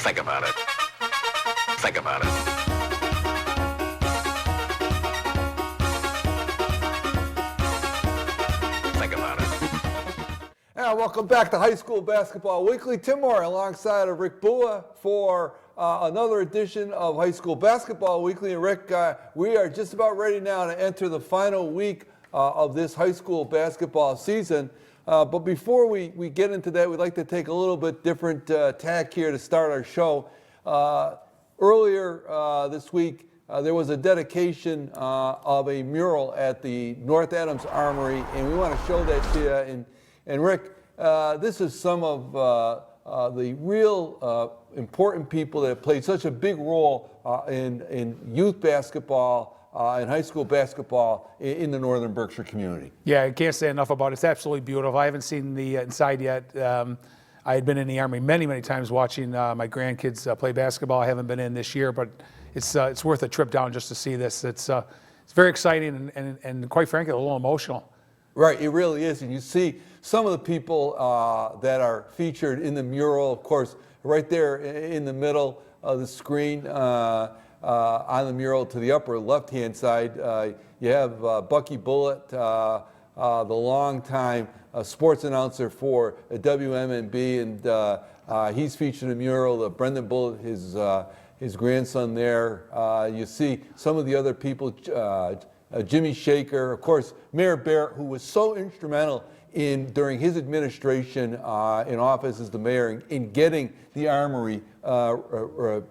Think about it. Think about it. Think about it. And welcome back to High School Basketball Weekly. Tim Moore alongside of Rick Bua for another edition of High School Basketball Weekly. And Rick, we are just about ready now to enter the final week of this high school basketball season. But before we get into that, we'd like to take a little bit different tack here to start our show. Earlier this week, there was a dedication of a mural at the North Adams Armory, and we want to show that to you. And Rick, this is some of the real important people that have played such a big role in youth basketball and high school basketball in the Northern Berkshire community. Yeah, I can't say enough about it. It's absolutely beautiful. I haven't seen the inside yet. I had been in the Army many, many times watching my grandkids play basketball. I haven't been in this year, but it's worth a trip down just to see this. It's very exciting and quite frankly, a little emotional. Right, it really is. And you see some of the people that are featured in the mural, of course, right there in the middle of the screen on the mural to the upper left-hand side. You have Bucky Bullitt, the longtime sports announcer for WMNB, and he's featured in the mural. Brendan Bullitt, his grandson there. You see some of the other people, Jimmy Shaker, of course, Mayor Barrett, who was so instrumental during his administration in office as the mayor in getting the Armory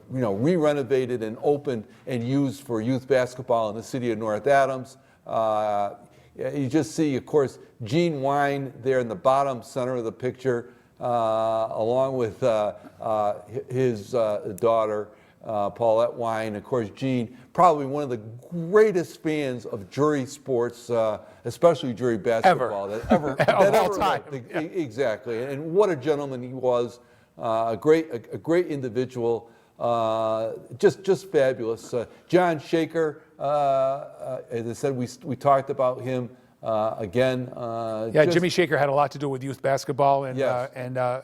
re-renovated and opened and used for youth basketball in the city of North Adams. You just see, of course, Gene Wine there in the bottom center of the picture, along with his daughter, Paulette Wine. Of course, Gene, probably one of the greatest fans of jury sports, especially jury basketball that ever time. Yeah. Exactly, and what a gentleman he was. A great individual, just fabulous. John Shaker, as I said, we talked about him again. Jimmy Shaker had a lot to do with youth basketball, and Yes.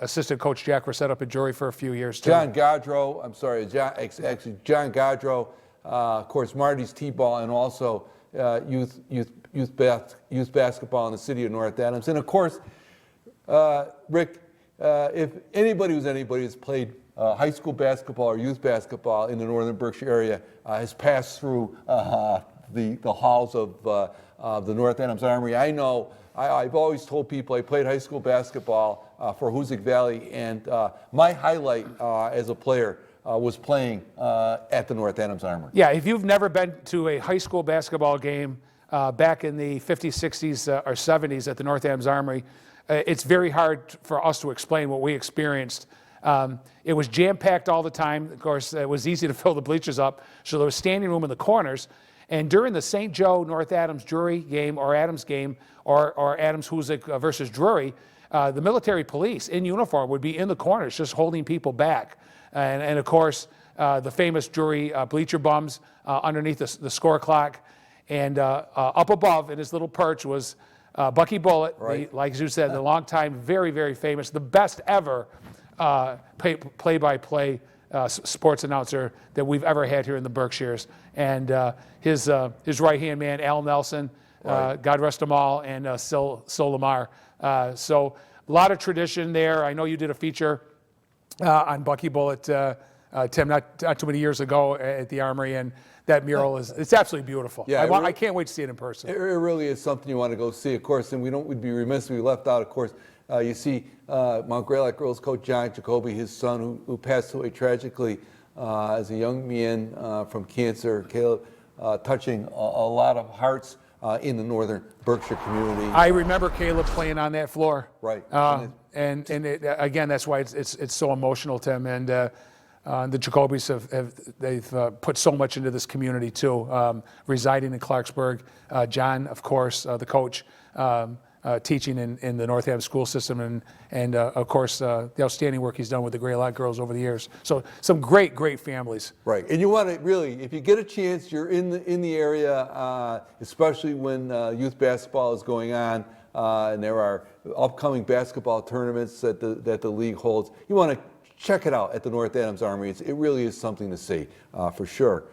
assistant coach Jack were set up at jury for a few years too. John Gaudreau, John Gaudreau, of course, Marty's T-ball, and also youth basketball in the city of North Adams, and of course, Rick. If anybody has played high school basketball or youth basketball in the Northern Berkshire area, has passed through the halls of the North Adams Armory. I know I've always told people I played high school basketball for Hoosick Valley, and my highlight as a player was playing at the North Adams Armory. Yeah, if you've never been to a high school basketball game back in the 50s, 60s, or 70s at the North Adams Armory, it's very hard for us to explain what we experienced. It was jam-packed all the time. Of course, it was easy to fill the bleachers up, so there was standing room in the corners. And during the St. Joe North Adams Drury game or Adams game or Adams Hoosick versus Drury, the military police in uniform would be in the corners just holding people back. And of course, the famous Drury bleacher bums underneath the score clock. And up above in his little perch was Bucky Bullitt, right. Like you said, the longtime, very, very famous, the best ever play-by-play sports announcer that we've ever had here in the Berkshires. And his right-hand man, Al Nelson, right. God rest them all, and Sil Lamar. So a lot of tradition there. I know you did a feature on Bucky Bullitt, Tim, not too many years ago at the Armory, and that mural it's absolutely beautiful. Yeah, I can't wait to see it in person. It really is something you want to go see, of course, and we'd be remiss if we left out, of course, you see Mount Greylock girls coach John Jacoby, his son, who passed away tragically as a young man from cancer. Caleb, touching a lot of hearts in the Northern Berkshire community. I remember Caleb playing on that floor. Right. And again, that's why it's so emotional, Tim. And the Jacobys they've put so much into this community too. Residing in Clarksburg, John, of course, the coach, teaching in the North Adams school system, and of course the outstanding work he's done with the Greylock girls over the years. So some great families. Right, and you want to really, if you get a chance, you're in the area, especially when youth basketball is going on, and there are upcoming basketball tournaments that the league holds. You want to check it out at the North Adams Armory. It really is something to see, for sure.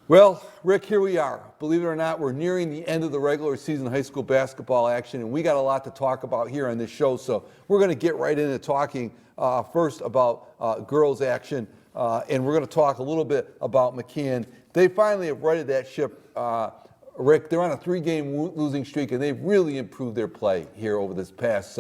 Well, Rick, here we are. Believe it or not, we're nearing the end of the regular season high school basketball action, and we got a lot to talk about here on this show, so we're going to get right into talking first about girls action, and we're going to talk a little bit about McCann. They finally have righted that ship. Rick, they're on a 3-game losing streak, and they've really improved their play here over this past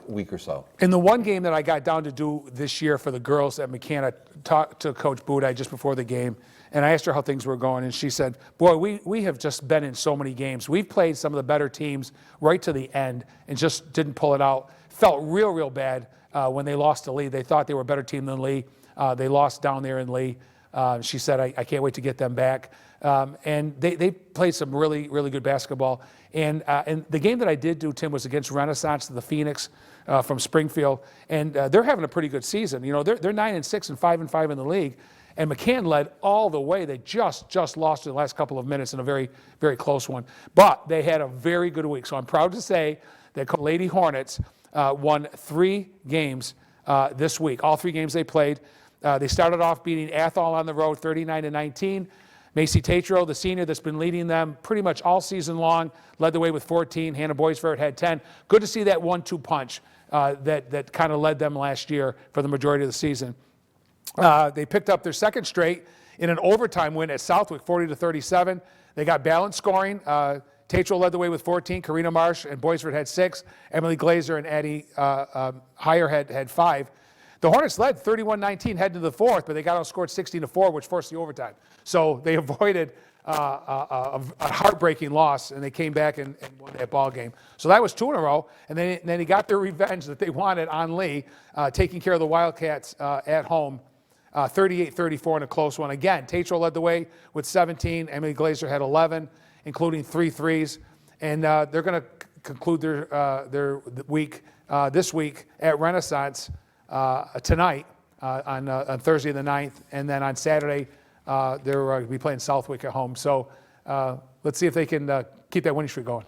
week or so. In the one game that I got down to do this year for the girls at McCann, I talked to Coach Budai just before the game, and I asked her how things were going, and she said, boy, we have just been in so many games. We've played some of the better teams right to the end and just didn't pull it out. Felt real bad when they lost to Lee. They thought they were a better team than Lee. They lost down there in Lee. She said, I can't wait to get them back. And they played some really good basketball. And the game that I did do, Tim, was against Renaissance, the Phoenix from Springfield. And they're having a pretty good season. You know, they're 9-6 and 5-5 in the league. And McCann led all the way. They just lost in the last couple of minutes in a very close one. But they had a very good week. So I'm proud to say that Lady Hornets won 3 games this week. All 3 games they played. They started off beating Athol on the road 39-19. Macy Tatro, the senior that's been leading them pretty much all season long, led the way with 14. Hannah Boisvert had 10. Good to see that 1-2 punch that kind of led them last year for the majority of the season. They picked up their second straight in an overtime win at Southwick, 40-37. They got balanced scoring. Tatro led the way with 14. Karina Marsh and Boisvert had 6. Emily Glazer and Addie Heyer had 5. The Hornets led 31-19 heading to the fourth, but they got outscored 16-4, which forced the overtime. So they avoided a heartbreaking loss, and they came back and won that ball game. So that was 2 in a row, and then they got their revenge that they wanted on Lee, taking care of the Wildcats at home, 38-34 in a close one. Again, Tatro led the way with 17. Emily Glazer had 11, including 3 threes, and they're going to conclude their week this week at Renaissance tonight on Thursday the 9th, and then on Saturday they're going to be playing Southwick at home. So let's see if they can keep that winning streak going.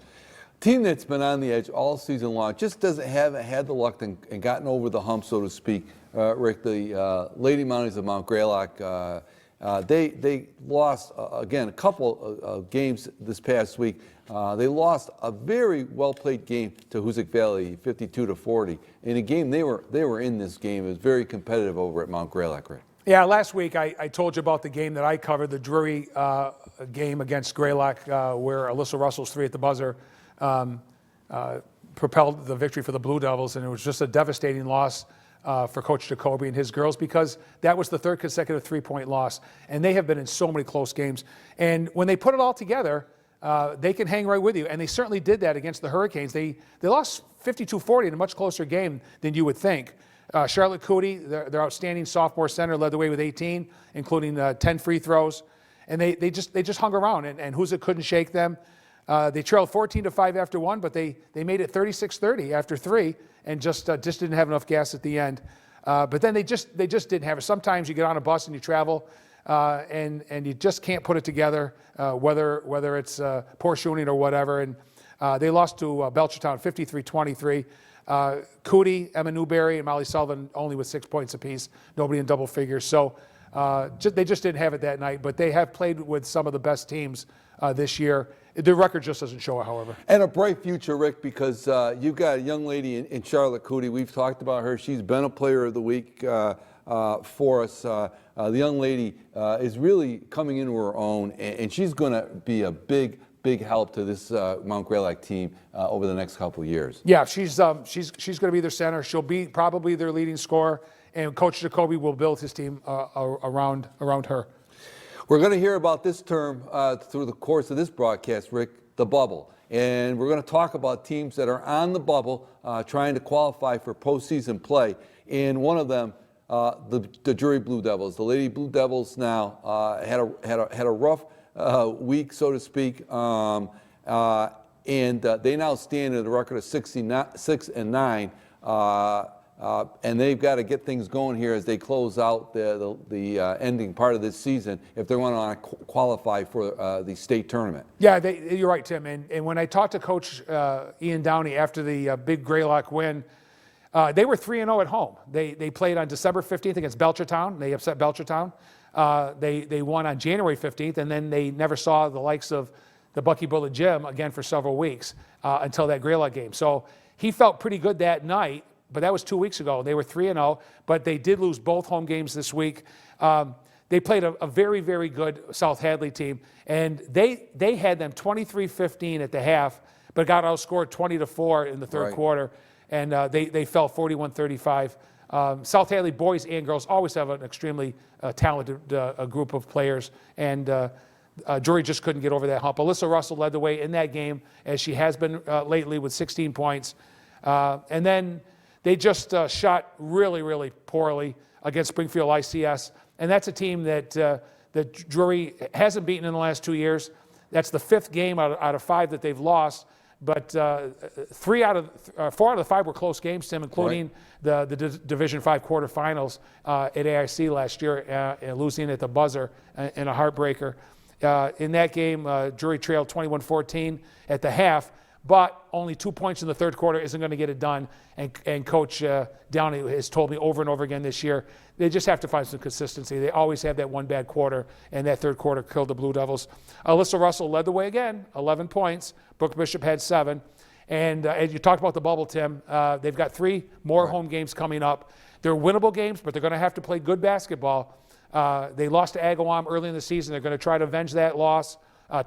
Team that's been on the edge all season long just haven't had the luck and gotten over the hump, so to speak. Rick, the Lady Mounties of Mount Greylock, they lost again a couple of games this past week. They lost a very well-played game to Hoosick Valley, 52-40. In a game they were in this game. It was very competitive over at Mount Greylock, Rick. Yeah, last week I told you about the game that I covered, the Drury game against Greylock, where Alyssa Russell's 3 at the buzzer propelled the victory for the Blue Devils, and it was just a devastating loss for Coach Jacoby and his girls, because that was the 3rd consecutive 3-point loss, and they have been in so many close games. And when they put it all together, they can hang right with you, and they certainly did that against the Hurricanes. They lost 52-40 in a much closer game than you would think. Charlotte Cootie, their outstanding sophomore center, led the way with 18, including 10 free throws, and they just hung around, and Hoosick couldn't shake them. They trailed 14-5 after 1, but they made it 36-30 after 3, and just didn't have enough gas at the end. But then they just didn't have it. Sometimes you get on a bus and you travel, and you just can't put it together, whether it's poor shooting or whatever. And they lost to Belchertown 53-23. Cootie, Emma Newberry, and Molly Sullivan only with 6 points apiece. Nobody in double figures. So they just didn't have it that night. But they have played with some of the best teams this year. The record just doesn't show it, however. And a bright future, Rick, because you've got a young lady in Charlotte Cootie. We've talked about her. She's been a player of the week for us. The young lady is really coming into her own, and she's going to be a big help to this Mount Greylock team over the next couple of years. Yeah, she's going to be their center. She'll be probably their leading scorer, and Coach Jacoby will build his team around her. We're going to hear about this term through the course of this broadcast, Rick, the bubble. And we're going to talk about teams that are on the bubble trying to qualify for postseason play. And one of them, the Drury Blue Devils. The Lady Blue Devils now had a rough week, so to speak. And they now stand at a record of 6-9. And they've got to get things going here as they close out the ending part of this season if they want to qualify for the state tournament. Yeah, you're right, Tim. And when I talked to Coach Ian Downey after the big Greylock win, They were 3-0 at home. They played on December 15th against Belchertown. They upset Belchertown. They won on January 15th, and then they never saw the likes of the Bucky Bullet Gym again for several weeks until that Greylock game. So he felt pretty good that night, but that was 2 weeks ago. They were 3-0, but they did lose both home games this week. They played a very, very good South Hadley team, and they had them 23-15 at the half, but got outscored 20-4 in the third quarter, and they fell 41-35. South Hadley boys and girls always have an extremely talented group of players, and Drury just couldn't get over that hump. Alyssa Russell led the way in that game, as she has been lately, with 16 points. And then they just shot really, really poorly against Springfield ICS. And that's a team that Drury hasn't beaten in the last 2 years. That's the 5th game out of 5 that they've lost. But 4 out of the 5 were close games, Tim, including the Division 5 quarterfinals at AIC last year, losing at the buzzer in a heartbreaker. In that game, Drury trailed 21-14 at the half, but only 2 points in the third quarter isn't going to get it done. And Coach Downey has told me over and over again this year, they just have to find some consistency. They always have that one bad quarter, and that third quarter killed the Blue Devils. Alyssa Russell led the way again, 11 points. Brooke Bishop had 7. And as you talked about the bubble, Tim, they've got 3 more home games coming up. They're winnable games, but they're going to have to play good basketball. They lost to Agawam early in the season. They're going to try to avenge that loss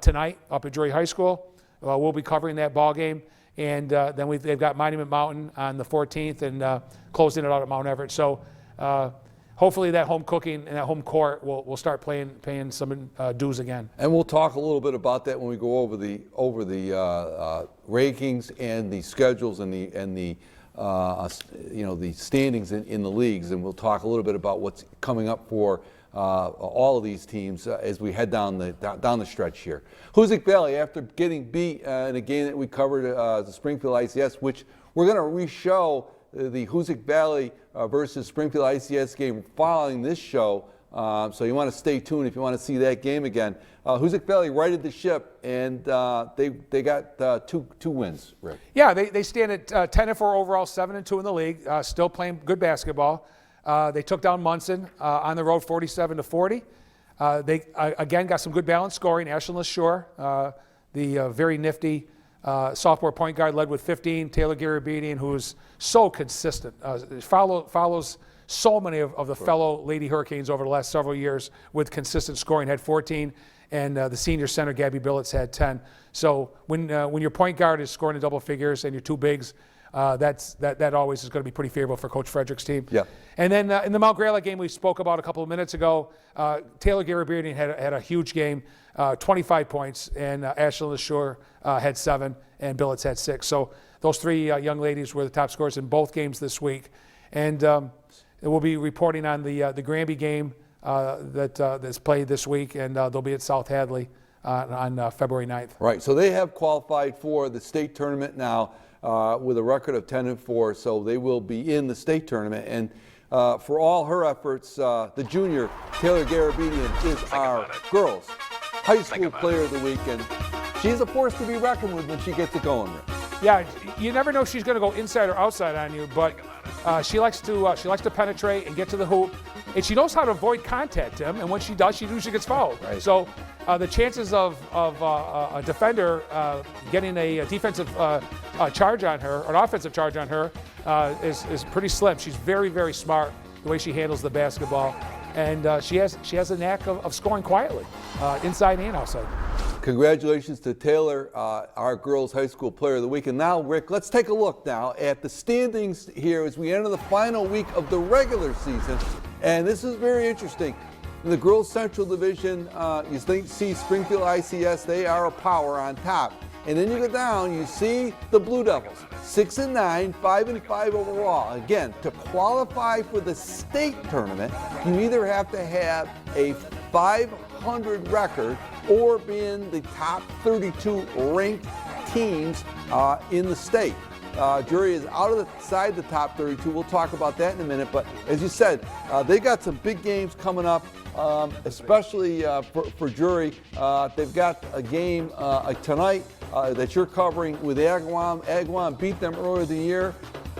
tonight up at Drury High School. We'll be covering that ball game. And then they've got Monument Mountain on the 14th and closing it out at Mount Everett. So hopefully that home cooking and that home court will start paying some dues again. And we'll talk a little bit about that when we go over the rankings and the schedules and the the standings in the leagues, and we'll talk a little bit about what's coming up for all of these teams as we head down the stretch here. Hoosick Valley, after getting beat in a game that we covered, the Springfield ICS, which we're going to re-show the Hoosick Valley versus Springfield ICS game following this show. So you want to stay tuned if you want to see that game again. Hoosick Valley righted the ship, and they got two wins, Rick. Yeah, they stand at 10-4 overall, 7-2 in the league, still playing good basketball. They took down Munson on the road 47-40. They, again, got some good balanced scoring. Ashlyn LaShore, the very nifty sophomore point guard, led with 15. Taylor Garabedian, who's so consistent, follows so many of the fellow Lady Hurricanes over the last several years with consistent scoring, had 14. And the senior center, Gabby Billets, had 10. So when your point guard is scoring in double figures and your 2 bigs, that always is going to be pretty favorable for Coach Frederick's team. Yeah. And then in the Mount Greylock game we spoke about a couple of minutes ago, Taylor Garabedian had a huge game, 25 points, and Ashlyn LaShore had 7, and Billets had 6. So those 3 young ladies were the top scorers in both games this week. And we'll be reporting on the Granby game that's played this week, and they'll be at South Hadley on February 9th. Right, so they have qualified for the state tournament now with a record of 10-4, so they will be in the state tournament. And for all her efforts, the junior, Taylor Garabedian, is our girls' high school player of the week, and she's a force to be reckoned with when she gets it going. Yeah, you never know if she's going to go inside or outside on you, but she likes to penetrate and get to the hoop, and she knows how to avoid contact, Tim. And when she does, she usually gets fouled. Right. So the chances of a defender getting a defensive charge on her, or an offensive charge on her, is pretty slim. She's very, very smart the way she handles the basketball, and she has a knack of scoring quietly, inside and outside. Congratulations to Taylor, our girls' high school player of the week. And now, Rick, let's take a look now at the standings here as we enter the final week of the regular season. And this is very interesting. In the girls' Central Division, you see Springfield ICS, they are a power on top. And then you go down, you see the Blue Devils, 6-9, 5-5 overall. Again, to qualify for the state tournament, you either have to have a 500 record or be in the top 32 ranked teams in the state. Drury is outside the top 32. We'll talk about that in a minute. But as you said, they got some big games coming up, especially for Drury. They've got a game tonight that you're covering with Agawam. Agawam beat them earlier in the year.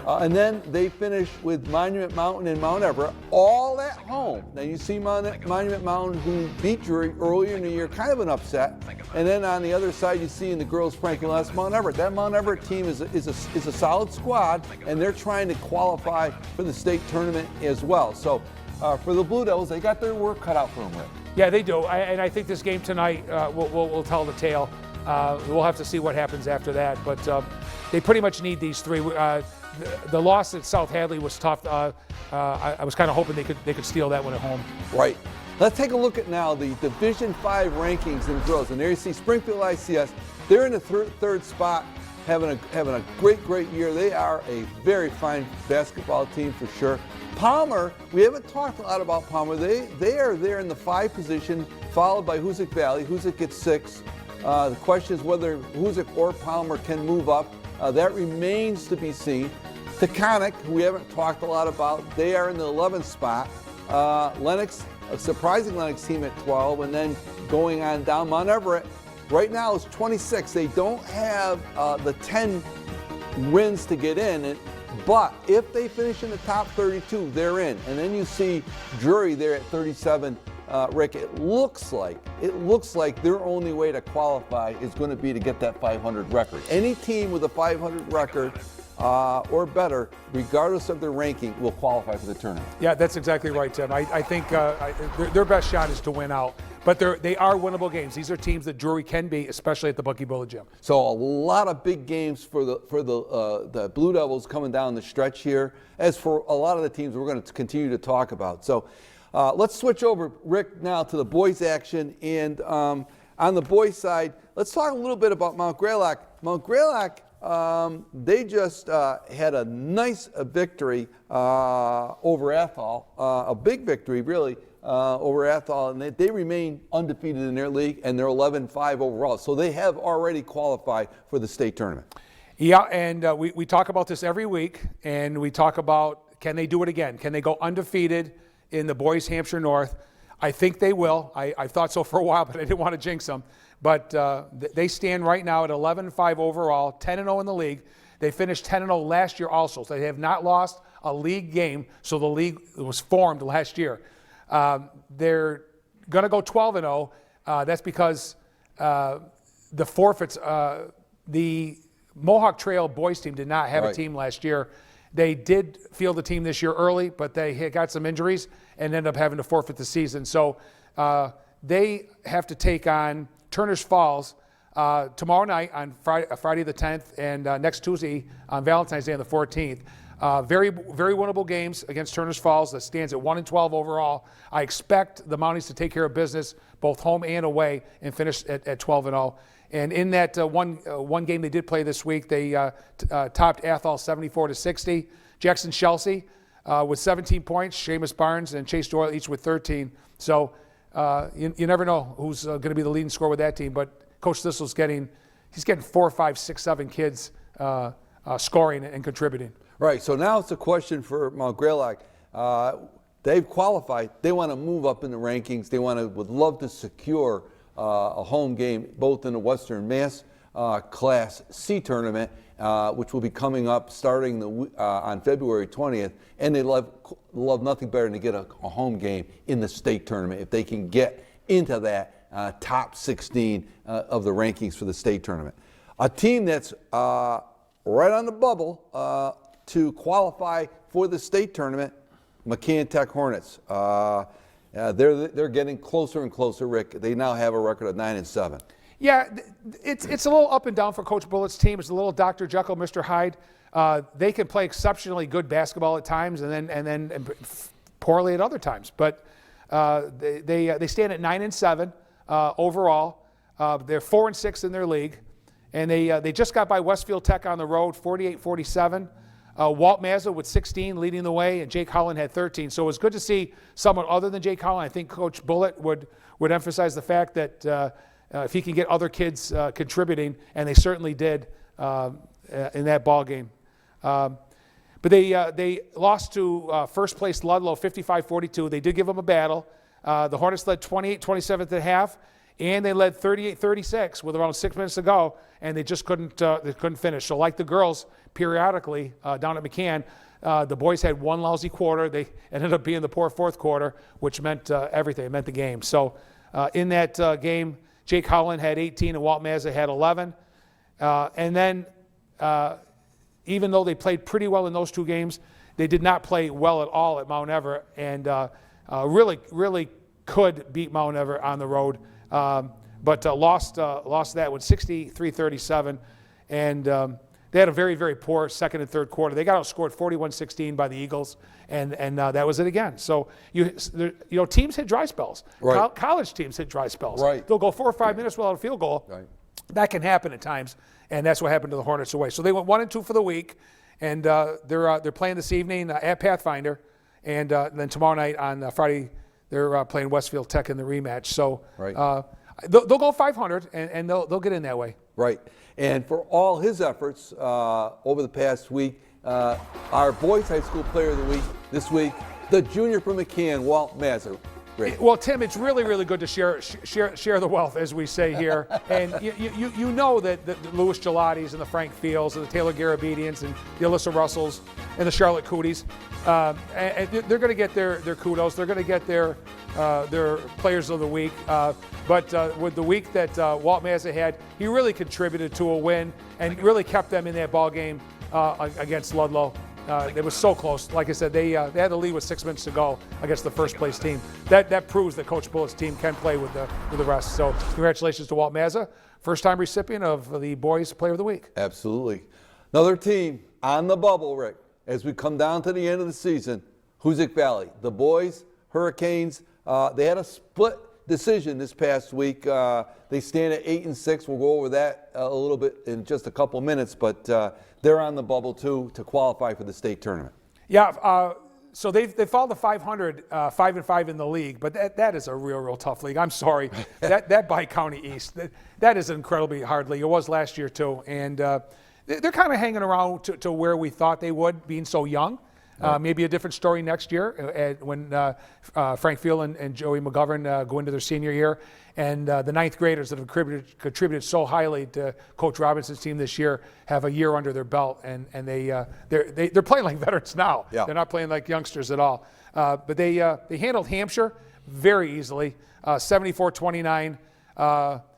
And then they finish with Monument Mountain and Mount Everett, all at home. Now you see Monument Mountain, who beat Drury earlier in the year, kind of an upset. And then on the other side, you see in the girls' ranking last, Mount Everett. That Mount Everett team is a solid squad, and they're trying to qualify for the state tournament as well. So for the Blue Devils, they got their work cut out for them, Rick. Yeah, they do. And I think this game tonight will tell the tale. We'll have to see what happens after that. But they pretty much need these three. The loss at South Hadley was tough. I was kind of hoping they could steal that one at home. Right. Let's take a look at now the Division 5 rankings in girls. And there you see Springfield ICS. They're in the third spot, having a great year. They are a very fine basketball team for sure. Palmer, we haven't talked a lot about Palmer. They are there in the 5 position, followed by Hoosick Valley. Hoosick gets 6. The question is whether Hoosick or Palmer can move up. That remains to be seen. Taconic, who we haven't talked a lot about, they are in the 11th spot. Lennox, a surprising Lennox team at 12, and then going on down. Mount Everett right now is 26. They don't have the 10 wins to get in, but if they finish in the top 32, they're in. And then you see Drury there at 37. Rick, it looks like their only way to qualify is going to be to get that 500 record. Any team with a 500 record or better, regardless of their ranking, will qualify for the tournament. Yeah, that's exactly right, Tim. I think their best shot is to win out. But they are winnable games. These are teams that Drury can beat, especially at the Bucky Bullet Gym. So a lot of big games for the Blue Devils coming down the stretch here. As for a lot of the teams we're going to continue to talk about. So let's switch over, Rick, now to the boys' action. And on the boys' side, let's talk a little bit about Mount Greylock. Mount Greylock, they just had a nice victory over Athol, a big victory, really. Over Athol, and they remain undefeated in their league, and they're 11-5 overall. So they have already qualified for the state tournament. Yeah, and we talk about this every week, and we talk about, can they do it again? Can they go undefeated in the boys Hampshire North? I think they will. I thought so for a while, but I didn't want to jinx them. But they stand right now at 11-5 overall, 10-0 in the league. They finished 10-0 last year also, so they have not lost a league game, so the league was formed last year. They're going to go 12-0. That's because the forfeits, the Mohawk Trail boys team did not have a team last year. They did field the team this year early, but they got some injuries and ended up having to forfeit the season. So they have to take on Turner's Falls tomorrow night on Friday the 10th, and next Tuesday on Valentine's Day on the 14th. Very winnable games against Turner's Falls. That stands at 1-12 overall. I expect the Mounties to take care of business both home and away and finish at 12-0. And in that one game they did play this week, they topped Athol 74-60. Jackson Chelsea with 17 points. Seamus Barnes and Chase Doyle each with 13. So you never know who's going to be the leading scorer with that team. But Coach Thistle's getting 4, 5, 6, 7 kids scoring and contributing. Right, so now it's a question for Mount Greylock. They've qualified. They want to move up in the rankings. They would love to secure a home game both in the Western Mass Class C tournament, which will be coming up starting on February 20th. And they love nothing better than to get a home game in the state tournament if they can get into that top 16 of the rankings for the state tournament. A team that's right on the bubble to qualify for the state tournament, McKean Tech Hornets. They're getting closer and closer, Rick. They now have a record of 9-7. Yeah, it's a little up and down for Coach Bullett's team. It's a little Dr. Jekyll, Mr. Hyde. They can play exceptionally good basketball at times and then poorly at other times. But they stand at 9-7 overall. They're 4-6 in their league. And they just got by Westfield Tech on the road, 48-47. Walt Mazza with 16 leading the way, and Jake Holland had 13. So it was good to see someone other than Jake Holland. I think Coach Bullitt would emphasize the fact that if he can get other kids contributing, and they certainly did in that ball game. But they lost to first place Ludlow 55-42. They did give them a battle. The Hornets led 28-27 at the half. and they led 38-36 with around 6 minutes to go, and they just couldn't finish. So like the girls, periodically down at McCann, the boys had one lousy quarter. They ended up being the poor fourth quarter, which meant everything. It meant the game. So in that game, Jake Howland had 18 and Walt Mazza had 11. And then even though they played pretty well in those two games, they did not play well at all at Mount Everett, and really could beat Mount Everett on the road, but lost that one 63-37, and they had a very, very poor second and third quarter. They got outscored 41-16 by the Eagles, and that was it again. So teams hit dry spells. Right. College teams hit dry spells. Right. They'll go 4 or 5 minutes without a field goal. Right. That can happen at times, and that's what happened to the Hornets away. So they went 1-2 for the week, and they're playing this evening at Pathfinder, and then tomorrow night on Friday they're playing Westfield Tech in the rematch. So Right. they'll go 500, and they'll get in that way. Right. And for all his efforts over the past week, our boys high school player of the week this week, the junior from McCann, Walt Mazza. Great. Well, Tim, it's really, really good to share the wealth, as we say here. And you know that the Louis Gelatis and the Frank Fields and the Taylor Garabedians and the Alyssa Russells and the Charlotte Cooties, and they're going to get their kudos. They're going to get their players of the week. But with the week that Walt Mazza had, he really contributed to a win and really kept them in that ball game against Ludlow. It was so close. Like I said, they had the lead with 6 minutes to go against the first place team. That proves that Coach Bullett's team can play with the rest. So congratulations to Walt Mazza, first-time recipient of the Boys Player of the Week. Absolutely. Another team on the bubble, Rick, as we come down to the end of the season, Hoosick Valley. The boys, Hurricanes, they had a split decision this past week. They stand at 8-6. We'll go over that a little bit in just a couple minutes, but they're on the bubble too to qualify for the state tournament. Yeah, so they followed the 500, 5-5 in the league, but that is a real tough league. I'm sorry, that by County East, that is an incredibly hard league. It was last year too, and they're kind of hanging around to where we thought they would, being so young. Maybe a different story next year when Frank Field and Joey McGovern go into their senior year. And the ninth graders that have contributed so highly to Coach Robinson's team this year have a year under their belt, and they're playing like veterans now. Yeah. They're not playing like youngsters at all. But they handled Hampshire very easily, 74-29.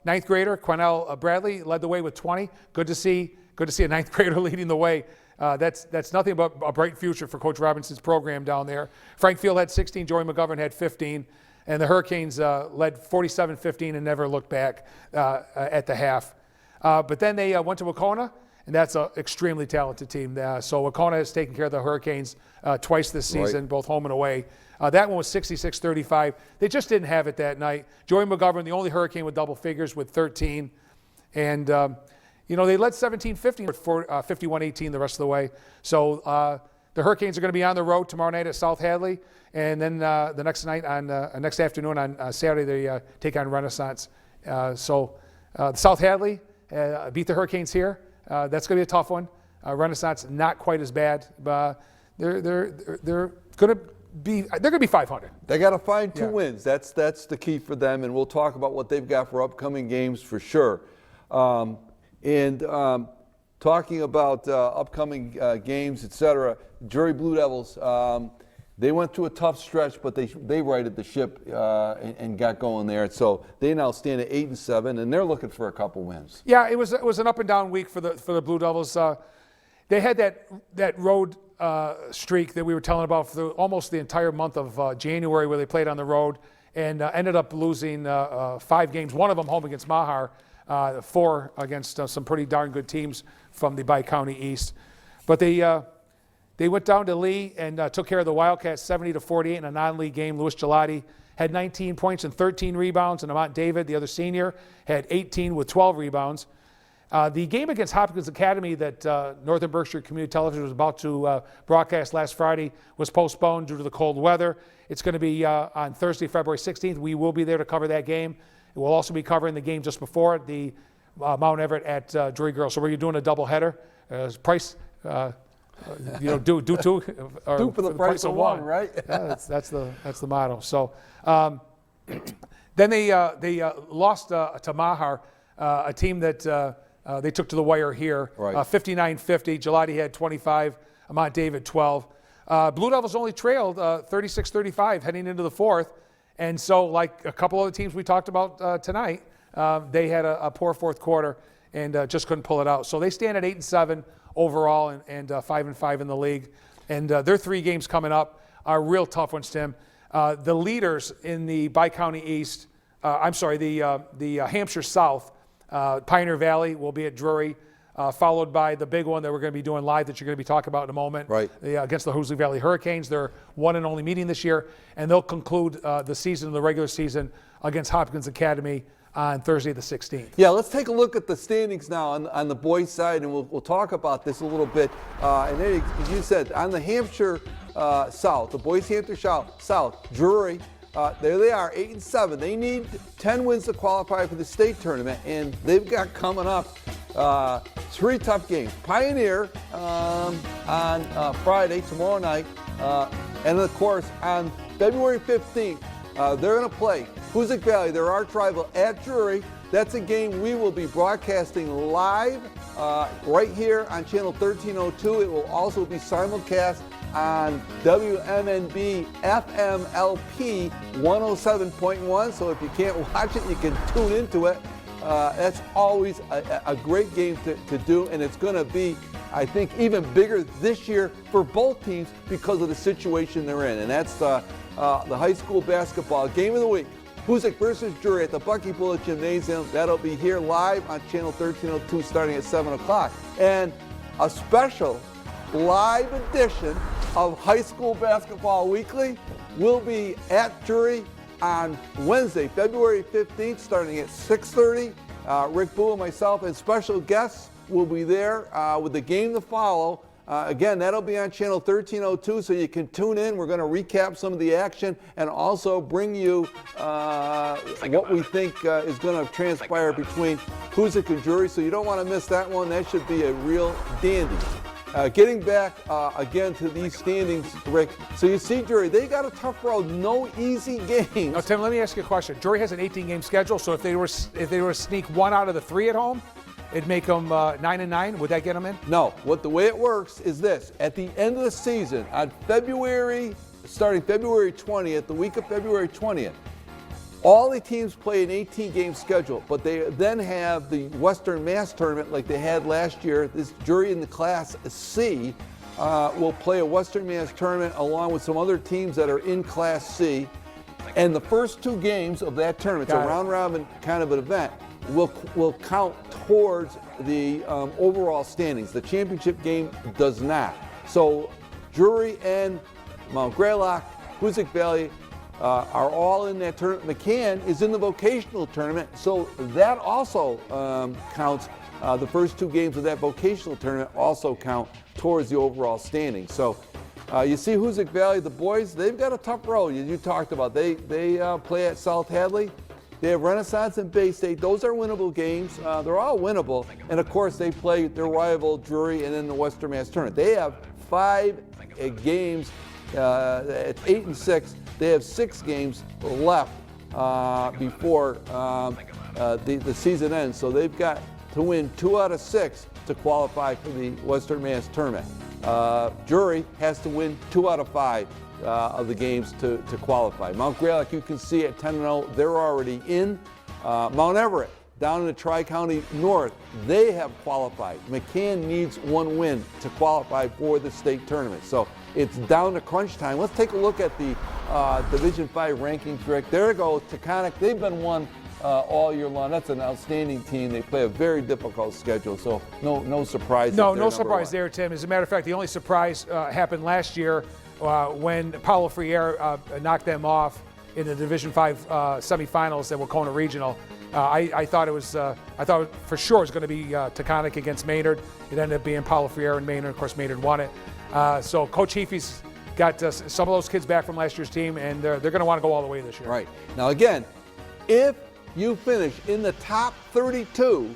Ninth grader Quennell Bradley led the way with 20. Good to see a ninth grader leading the way. That's nothing but a bright future for Coach Robinson's program down there. Frank Field had 16, Joey McGovern had 15, and the Hurricanes led 47-15 and never looked back at the half. But then they went to Wacona, and that's an extremely talented team. So Wacona has taken care of the Hurricanes twice this season, Right. both home and away. That one was 66-35. They just didn't have it that night. Joey McGovern, the only Hurricane with double figures with 13. And they led 17-15 for 51-18 the rest of the way. So the Hurricanes are going to be on the road tomorrow night at South Hadley, and then the next night next afternoon on Saturday they take on Renaissance. So South Hadley beat the Hurricanes here. That's going to be a tough one. Renaissance not quite as bad, but they're going to be 500. They got to find two wins. That's the key for them, and we'll talk about what they've got for upcoming games for sure. And talking about upcoming games, etc., Drury Blue Devils, they went through a tough stretch, but they righted the ship and got going there. So they now stand at 8-7, and they're looking for a couple wins. Yeah, it was an up and down week for the Blue Devils. They had that road streak that we were telling about for almost the entire month of January, where they played on the road and ended up losing 5 games. One of them home against Mahar. 4 against some pretty darn good teams from the Bi-County East. But they went down to Lee and took care of the Wildcats 70-48 in a non-league game. Louis Gelati had 19 points and 13 rebounds, and Amont David, the other senior, had 18 with 12 rebounds. The game against Hopkins Academy that Northern Berkshire Community Television was about to broadcast last Friday was postponed due to the cold weather. It's going to be on Thursday, February 16th. We will be there to cover that game. We'll also be covering the game just before the Mount Everett at Drury Girls. So we're doing a doubleheader. Price, do two. Two for the price of one, right? Yeah, that's the motto. So Then they lost to Mahar, a team that they took to the wire here, Right. 59-50. Gelati had 25, Mount David 12. Blue Devils only trailed 36-35 heading into the fourth. And so, like a couple other teams we talked about tonight, they had a poor fourth quarter and just couldn't pull it out. So they stand at 8-7 overall and 5-5 in the league. And their 3 games coming up are real tough ones, Tim. The leaders in the Bi-County East, the Hampshire South, Pioneer Valley will be at Drury, followed by the big one that we're going to be doing live that you're going to be talking about in a moment. Right. Against the Hoosier Valley Hurricanes. Their one and only meeting this year, and they'll conclude the season, the regular season, against Hopkins Academy on Thursday the 16th. Yeah, let's take a look at the standings now on the boys' side, and we'll talk about this a little bit. And then, as you said, on the Hampshire South, the boys' Hampshire South, Drury, there they are, 8-7. They need 10 wins to qualify for the state tournament, and they've got coming up 3 tough games. Pioneer on Friday, tomorrow night, and of course on February 15th, they're going to play Hoosick Valley, their arch rival, at Drury. That's a game we will be broadcasting live right here on channel 1302. It will also be simulcast on WMNB FMLP 107.1. So if you can't watch it, you can tune into it. That's always a great game to do, and it's going to be, I think, even bigger this year for both teams because of the situation they're in. And that's the high school basketball game of the week. Hoosick versus Drury at the Bucky Bullet Gymnasium. That'll be here live on channel 1302 starting at 7 o'clock. And a special live edition of High School Basketball Weekly will be at Drury on Wednesday, February 15th, starting at 6:30. Rick Boo and myself and special guests will be there with the game to follow. Again, that'll be on channel 1302, so you can tune in. We're going to recap some of the action and also bring you what we think is going to transpire between Hoosick and Drury, so you don't want to miss that one. That should be a real dandy. Getting back again to these standings, Rick. So you see, Drury, they got a tough road, no easy games. Now, Tim, let me ask you a question. Drury has an 18-game schedule, so if they were to sneak 1 out of the 3 at home, it'd make them 9-9. Would that get them in? No. The way it works is this: at the end of the season, on starting February 20th, the week of February 20th, all the teams play an 18-game schedule, but they then have the Western Mass tournament like they had last year. This Drury in the Class C will play a Western Mass tournament along with some other teams that are in Class C. And the first 2 games of that tournament, it's a round-robin kind of an event, will count towards the overall standings. The championship game does not. So Drury and Mount Greylock, Hoosick Valley, are all in that tournament. McCann is in the vocational tournament, so that also counts. The first 2 games of that vocational tournament also count towards the overall standing. So you see Hoosick Valley, the boys, they've got a tough road. You talked about they play at South Hadley. They have Renaissance and Bay State. Those are winnable games. They're all winnable. And of course, they play their rival Drury and then the Western Mass tournament. They have 5 games at 8-6. They have 6 games left before the season ends. So they've got to win 2 out of 6 to qualify for the Western Mass tournament. Drury has to win 2 out of 5 of the games to qualify. Mount Greylock, you can see at 10-0, they're already in. Mount Everett, down in the Tri-County North, they have qualified. McCann needs 1 win to qualify for the state tournament. So it's down to crunch time. Let's take a look at the Division 5 rankings, Rick. There you go, Taconic. They've been won all year long. That's an outstanding team. They play a very difficult schedule, so no surprise. No surprise there, Tim. As a matter of fact, the only surprise happened last year when Paulo Freire knocked them off in the Division 5 semifinals at Wacona Regional. I thought for sure it was going to be Taconic against Maynard. It ended up being Paulo Freire and Maynard. Of course, Maynard won it. So Coach Heafy's got some of those kids back from last year's team, and they're going to want to go all the way this year. Right. Now, again, if you finish in the top 32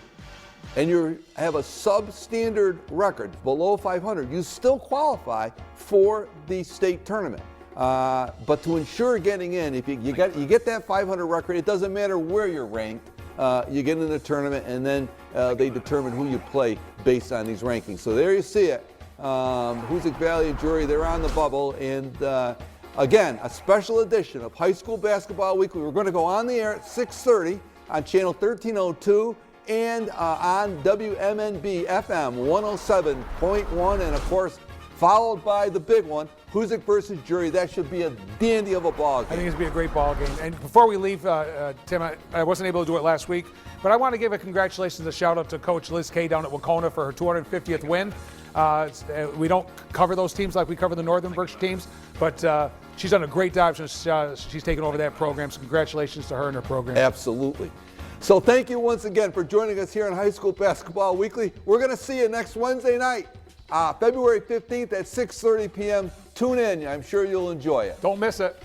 and you have a substandard record below 500, you still qualify for the state tournament. But to ensure getting in, if you get that 500 record, it doesn't matter where you're ranked. You get in the tournament, and then they determine who you play based on these rankings. So there you see it. Hoosick Valley and Drury, they're on the bubble. And again, a special edition of High School Basketball Weekly. We're going to go on the air at 6:30 on channel 1302 and on WMNB FM 107.1. And of course, followed by the big one, Hoosick versus Drury. That should be a dandy of a ball game. I think it's going to be a great ball game. And before we leave, Tim, I wasn't able to do it last week, but I want to give a congratulations and a shout out to Coach Liz Kay down at Wacona for her 250th win. We don't cover those teams like we cover the Northern Berkshire teams, but she's done a great job since she's taken over that program. So congratulations to her and her program. Absolutely. So thank you once again for joining us here on High School Basketball Weekly. We're going to see you next Wednesday night, February 15th at 6:30 p.m. Tune in. I'm sure you'll enjoy it. Don't miss it.